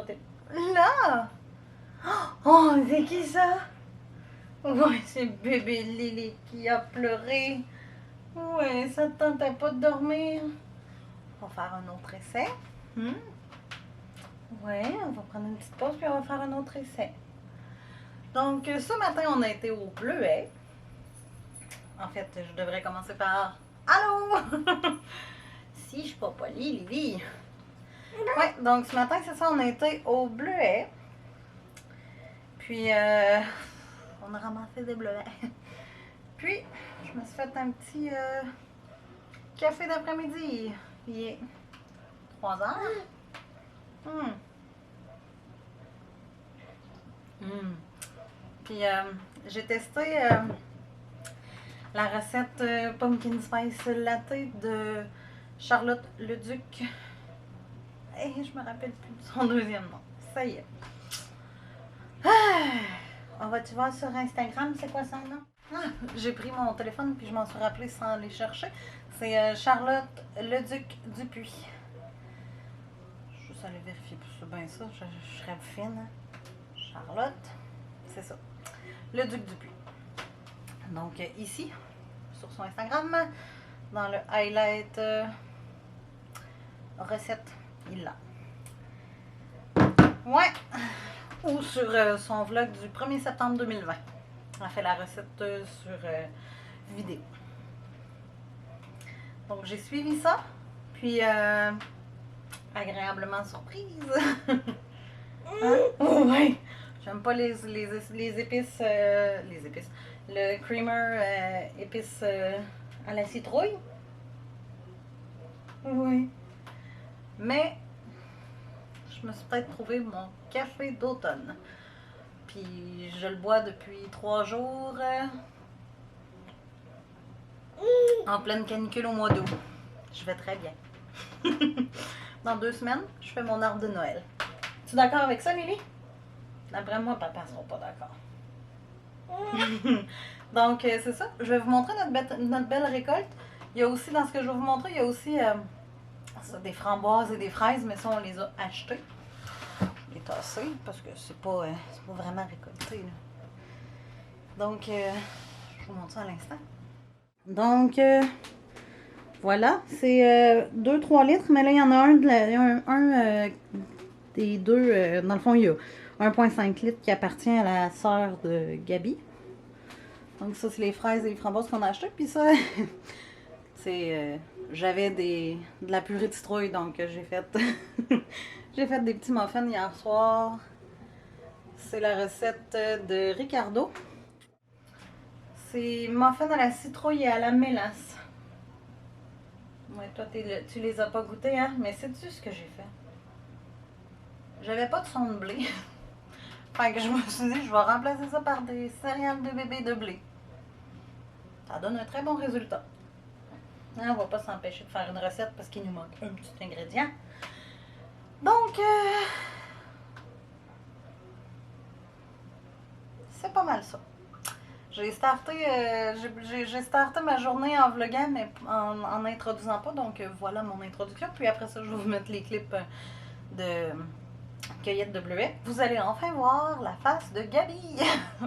côté. Là! Oh, c'est qui ça? Ouais, c'est bébé Lily qui a pleuré. Ouais, ça te tentait pas de dormir. On va faire un autre essai. Ouais, on va prendre une petite pause puis on va faire un autre essai. Donc, ce matin, on a été au Bleuet. En fait, je devrais commencer par allô! Si je suis pas polie, Lily. Ouais, donc ce matin, c'est ça, on a été au Bleuet. Puis, on a ramassé des bleuets. Puis, je me suis fait un petit café d'après-midi. Il est 3 heures. Puis, j'ai testé la recette Pumpkin Spice Latte de Charlotte Leduc. Et je me rappelle plus de son deuxième nom. Ça y est. On va-tu voir sur Instagram, c'est quoi son nom? J'ai pris mon téléphone puis je m'en suis rappelé sans aller chercher. C'est Charlotte Leduc Dupuis. Je vais juste aller vérifier pour ça, bien ça. Je serais fine. Charlotte, c'est ça. Leduc Dupuis. Donc ici, sur son Instagram, dans le highlight recette, il l'a. Ouais! Ou sur son vlog du 1er septembre 2020. Elle a fait la recette sur vidéo. Donc j'ai suivi ça, puis agréablement surprise. Hein? Oh ouais! J'aime pas les épices, les épices. Le creamer épices à la citrouille. Oui. Mais je me suis peut-être trouvé mon café d'automne. Puis je le bois depuis 3 jours. En pleine canicule au mois d'août. Je vais très bien. Dans 2 semaines, je fais mon arbre de Noël. Tu es d'accord avec ça, Lily? D'après moi, papa ne sera pas d'accord. Donc, c'est ça. Je vais vous montrer notre belle récolte. Il y a aussi, dans ce que je vais vous montrer, il y a aussi des framboises et des fraises, mais ça, on les a achetées. Les tasser parce que c'est pas vraiment récolté. Là. Donc, je vous montre ça à l'instant. Donc, voilà, c'est 2-3 litres, mais là, il y en a un des deux. Dans le fond, il y a 1,5 litres qui appartient à la sœur de Gabi. Donc, ça, c'est les fraises et les framboises qu'on a achetées. Puis ça, c'est. J'avais de la purée de citrouille, donc j'ai fait. J'ai fait des petits muffins hier soir. C'est la recette de Ricardo. C'est muffins à la citrouille et à la mélasse. Ouais, toi, tu les as pas goûtés, hein? Mais sais-tu ce que j'ai fait? J'avais pas de son de blé. Fait que je me suis dit, je vais remplacer ça par des céréales de bébé de blé. Ça donne un très bon résultat. Hein, on va pas s'empêcher de faire une recette parce qu'il nous manque un petit ingrédient. Donc, c'est pas mal ça. J'ai starté ma journée en vloguant, mais en introduisant pas. Donc, voilà mon introduction. Puis après ça, je vais vous mettre les clips de cueillette de bleuets. Vous allez enfin voir la face de Gabi,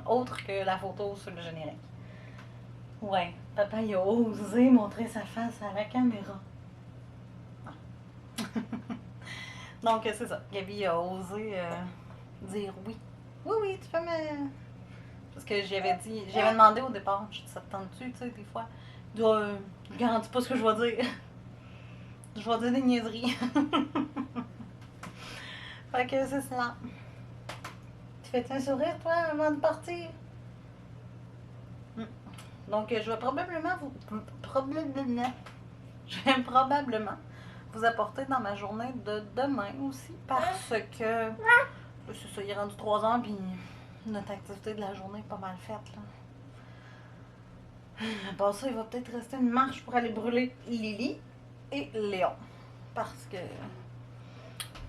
autre que la photo sur le générique. Ouais, papa, il a osé montrer sa face à la caméra. Donc, c'est ça. Gabi a osé dire oui. Oui, tu peux me... Parce que j'avais demandé au départ, je dis, ça te tente-tu, tu sais, des fois. Je garantis pas ce que je vais dire. Je vais dire des niaiseries. Fait que c'est cela. Tu fais-tu un sourire, toi, avant de partir? Donc, je vais probablement vous apporter dans ma journée de demain aussi, parce que c'est ça, il est rendu 3 heures, puis notre activité de la journée est pas mal faite, là. À part ça, il va peut-être rester une marche pour aller brûler Lily et Léon, parce que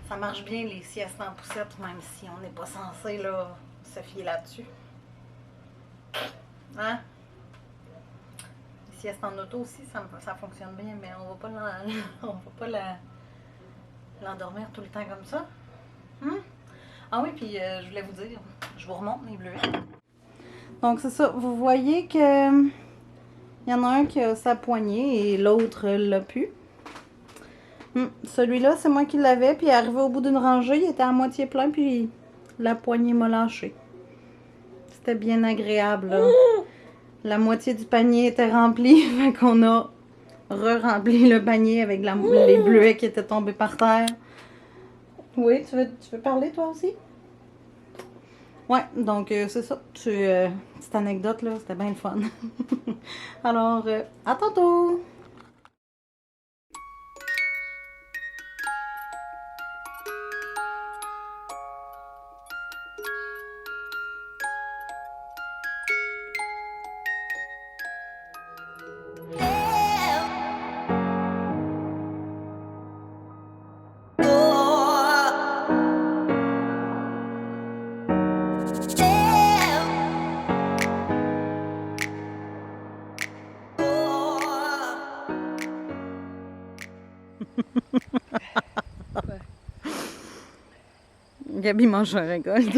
ça marche bien les siestes en poussette, même si on n'est pas censé là, se fier là-dessus. Hein? Les siestes en auto aussi, ça fonctionne bien, mais on va pas l'endormir tout le temps comme ça. Ah oui, puis je voulais vous dire, je vous remonte les bleuets. Donc c'est ça, vous voyez que il y en a un qui a sa poignée et l'autre l'a plus. Celui-là, c'est moi qui l'avais, puis arrivé au bout d'une rangée, il était à moitié plein, puis la poignée m'a lâché. C'était bien agréable, là. La moitié du panier était remplie, fait qu'on a re-rempli le panier avec les bleuets qui étaient tombés par terre. Oui, tu veux parler toi aussi? Ouais, donc c'est ça. Petite anecdote, là, c'était bien le fun. Alors, à tantôt! Gabi mange un récolte.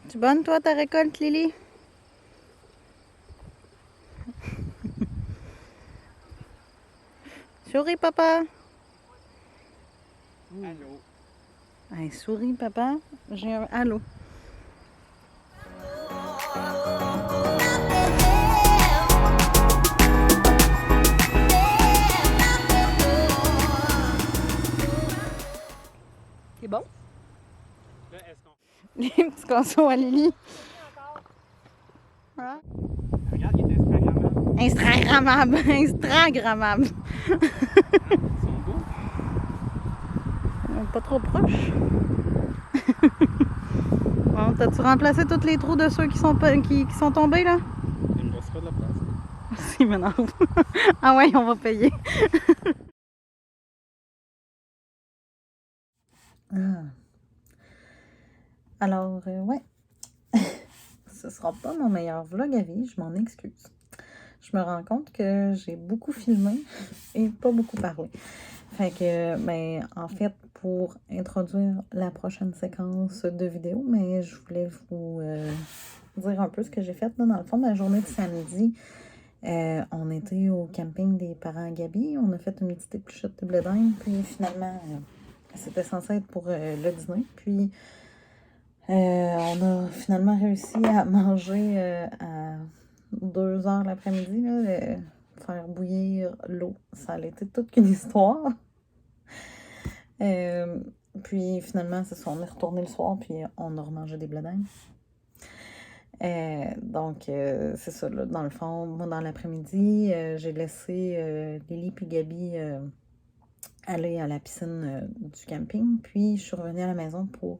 Tu bonne, toi, ta récolte, Lily? Souris, papa. Allô. Hey, souris, papa. J'ai un allô. C'est bon? Là, est-ce qu'on... Les petits consos à Lily. Hein? Regarde, il est Instagrammable. Instagrammable. Instagrammable. Ils sont beaux. Pas trop proche. Bon, t'as-tu remplacé tous les trous de ceux qui sont tombés, là? Il me restera de la place. C'est m'énerve. Ah ouais, on va payer. Ah. Alors, ouais. Ce sera pas mon meilleur vlog à vie, je m'en excuse. Je me rends compte que j'ai beaucoup filmé et pas beaucoup parlé. Fait que, ben, en fait, pour introduire la prochaine séquence de vidéo, mais je voulais vous dire un peu ce que j'ai fait. Là, dans le fond, ma journée de samedi, on était au camping des parents à Gabi. On a fait une petite épluchette de blé d'Inde, puis finalement, c'était censé être pour le dîner. Puis, on a finalement réussi à manger à 2 heures l'après-midi, faire bouillir l'eau. Ça a été toute qu'une histoire. Puis finalement, c'est ça, on est retourné le soir, puis on a remangé des blé d'Inde. Donc, c'est ça, là, dans le fond, moi, dans l'après-midi, j'ai laissé Lily puis Gabi aller à la piscine du camping, puis je suis revenue à la maison pour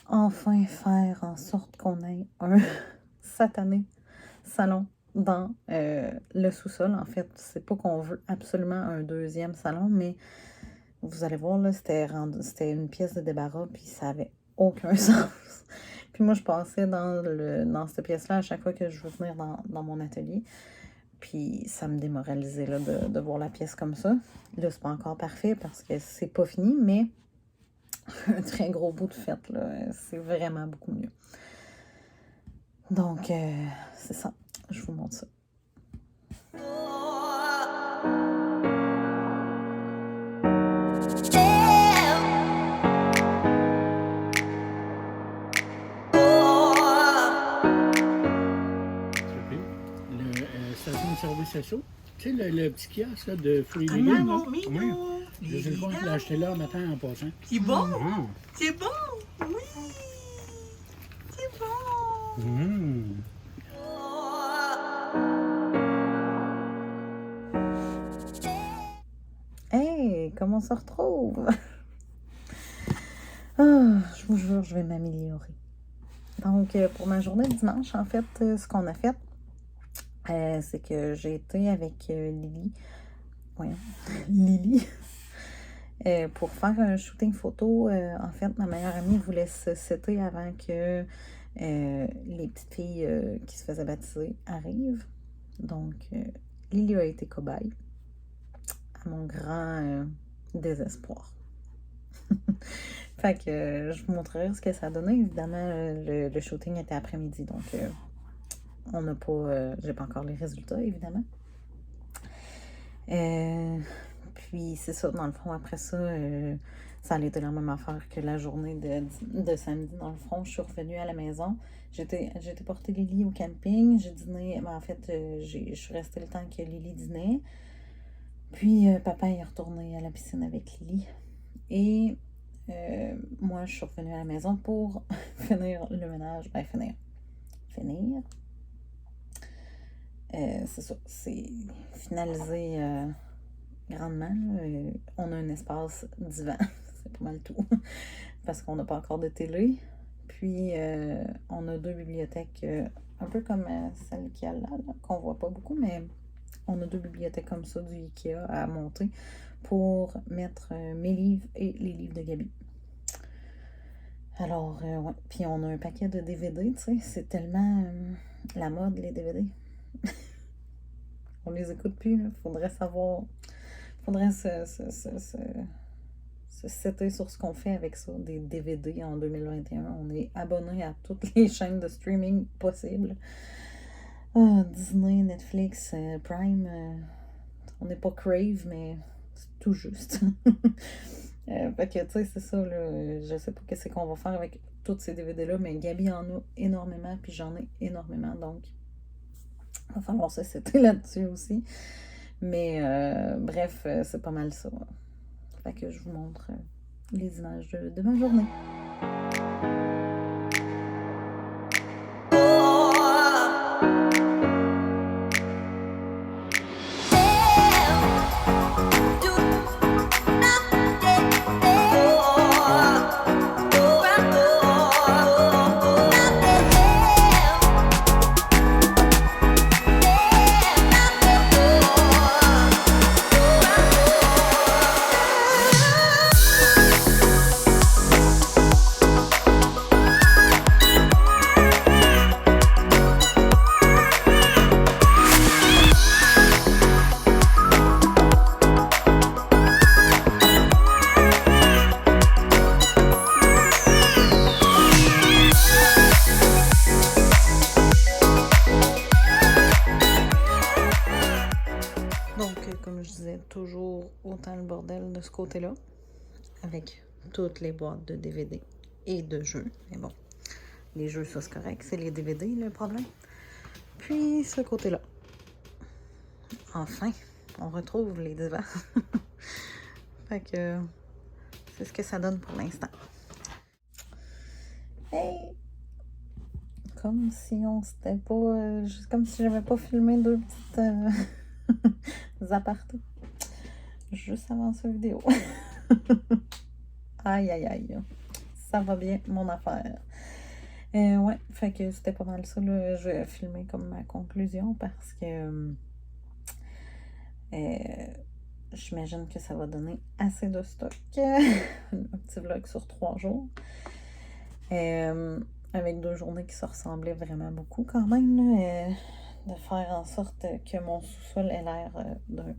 enfin faire en sorte qu'on ait un satané salon dans le sous-sol. En fait, c'est pas qu'on veut absolument un deuxième salon, mais vous allez voir, là, c'était une pièce de débarras, puis ça avait aucun sens. Puis moi, je passais dans cette pièce-là à chaque fois que je veux venir dans mon atelier. Puis ça me démoralisait là, de voir la pièce comme ça. Là, c'est pas encore parfait parce que c'est pas fini, mais un très gros bout de fête, là, c'est vraiment beaucoup mieux. Donc, c'est ça. Je vous montre ça. Le station de service SO. Tu sais, le petit kiosque là, de fruits et Ah légumes. non, là. mais Oui. non! Je sais pas, je l'ai acheté là matin en passant. C'est bon? Ah. C'est bon? Oui! C'est bon! Mmh. Hey, comment on se retrouve? Ah, je vous jure, je vais m'améliorer. Donc, pour ma journée de dimanche, en fait, ce qu'on a fait, c'est que j'ai été avec Lily. Voyons, Lily. Pour faire un shooting photo. En fait, ma meilleure amie voulait se setter avant que les petites filles qui se faisaient baptiser arrivent. Donc, Lily a été cobaye, à mon grand désespoir. Fait que je vous montrerai ce que ça a donné. Évidemment, le shooting était après-midi, donc on n'a pas... j'ai pas encore les résultats, évidemment. Puis c'est ça, dans le fond, après ça, ça allait être la même affaire que la journée de samedi. Dans le fond, je suis revenue à la maison. J'ai été porter Lily au camping. J'ai dîné, en fait, je suis restée le temps que Lily dînait. Puis papa est retourné à la piscine avec Lily. Et moi, je suis revenue à la maison pour finir le ménage. Ben, finir. C'est ça, c'est finalisé grandement. On a un espace divan, c'est pas mal tout, parce qu'on n'a pas encore de télé. Puis, on a 2 bibliothèques, un peu comme celle qu'il y a là, qu'on voit pas beaucoup, mais on a 2 bibliothèques comme ça du Ikea à monter pour mettre mes livres et les livres de Gabi. Alors, ouais. Puis on a un paquet de DVD, tu sais, c'est tellement la mode, les DVD. On les écoute plus, là. Faudrait se setter sur ce qu'on fait avec ça, des DVD en 2021. On est abonné à toutes les chaînes de streaming possibles. Disney, Netflix, Prime. On n'est pas Crave, mais c'est tout juste. Fait que, tu sais, c'est ça, là. Je sais pas qu'est-ce qu'on va faire avec tous ces DVD-là, mais Gabi en a énormément, puis j'en ai énormément, donc il va falloir se setter là-dessus aussi. Mais bref, c'est pas mal ça. Fait que je vous montre les images de ma journée. Comme je disais, toujours autant le bordel de ce côté-là, avec toutes les boîtes de DVD et de jeux. Mais bon, les jeux, ça c'est correct, c'est les DVD le problème. Puis ce côté-là. Enfin, on retrouve les divans. Fait que c'est ce que ça donne pour l'instant. Hey! Comme si on s'était pas... comme si j'avais pas filmé 2 petites... apartés. Juste avant cette vidéo. Aïe, aïe, aïe. Ça va bien, mon affaire. Ouais, fait que c'était pas mal ça, là. Je vais filmer comme ma conclusion parce que j'imagine que ça va donner assez de stock. Un petit vlog sur 3 jours. Avec 2 journées qui se ressemblaient vraiment beaucoup quand même, là. De faire en sorte que mon sous-sol ait l'air d'un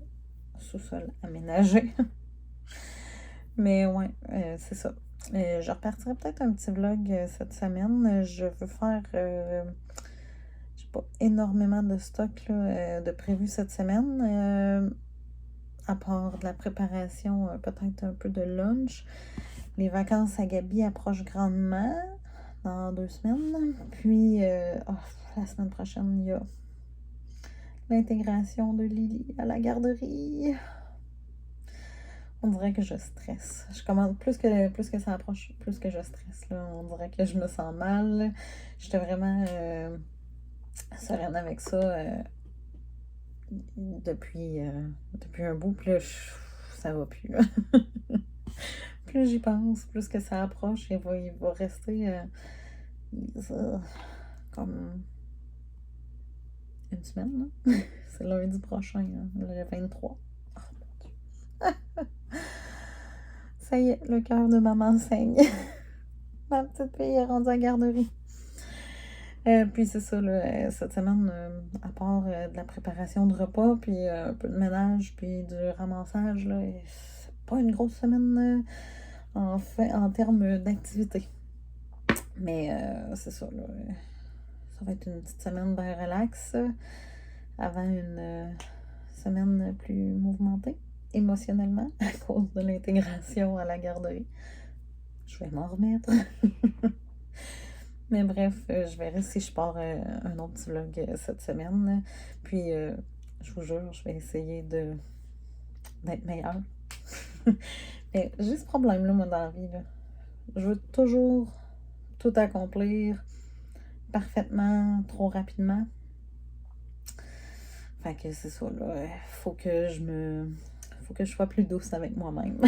sous-sol aménagé. Mais ouais, c'est ça. Je repartirai peut-être un petit vlog cette semaine. Je veux faire... j'ai pas énormément de stock là, de prévu cette semaine. À part de la préparation, peut-être un peu de lunch. Les vacances à Gabi approchent grandement dans 2 semaines. Puis, la semaine prochaine, il y a l'intégration de Lily à la garderie. On dirait que je stresse. Je commence plus que ça approche, plus que je stresse. Là. On dirait que je me sens mal. J'étais vraiment sereine avec ça depuis un bout. Puis là, ça va plus. Plus j'y pense, plus que ça approche, il va rester comme une semaine. C'est lundi prochain, le 23. Oh mon Dieu. Ça y est, le cœur de maman saigne. Ma petite fille est rendue à la garderie. Puis c'est ça, là, cette semaine, à part de la préparation de repas, puis un peu de ménage, puis du ramassage, là, c'est pas une grosse semaine en termes d'activité. Mais c'est ça, là. Ça va être une petite semaine bien relax avant une semaine plus mouvementée émotionnellement à cause de l'intégration à la garderie. Je vais m'en remettre. Mais bref, je verrai si je pars un autre petit vlog cette semaine. Puis, je vous jure, je vais essayer d'être meilleure. Mais j'ai ce problème-là, moi, dans la vie, là. Je veux toujours tout accomplir parfaitement, trop rapidement. Fait que c'est ça, là. Faut que je sois plus douce avec moi-même.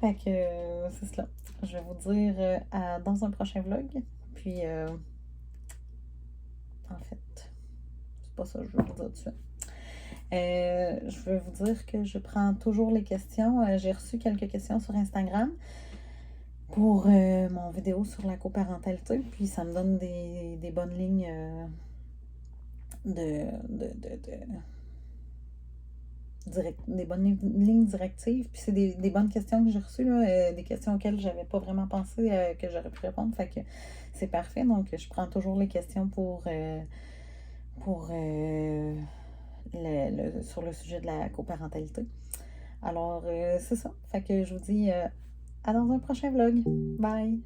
Fait que c'est cela. Je vais vous dire dans un prochain vlog. Puis, en fait, c'est pas ça que je veux vous dire tout de suite. Je veux vous dire que je prends toujours les questions. J'ai reçu quelques questions sur Instagram pour mon vidéo sur la coparentalité. Puis, ça me donne des bonnes lignes des bonnes lignes directives. Puis c'est des bonnes questions que j'ai reçues, là, des questions auxquelles j'avais pas vraiment pensé que j'aurais pu répondre. Fait que c'est parfait. Donc, je prends toujours les questions sur le sujet de la coparentalité. Alors, c'est ça. Fait que je vous dis à dans un prochain vlog. Bye!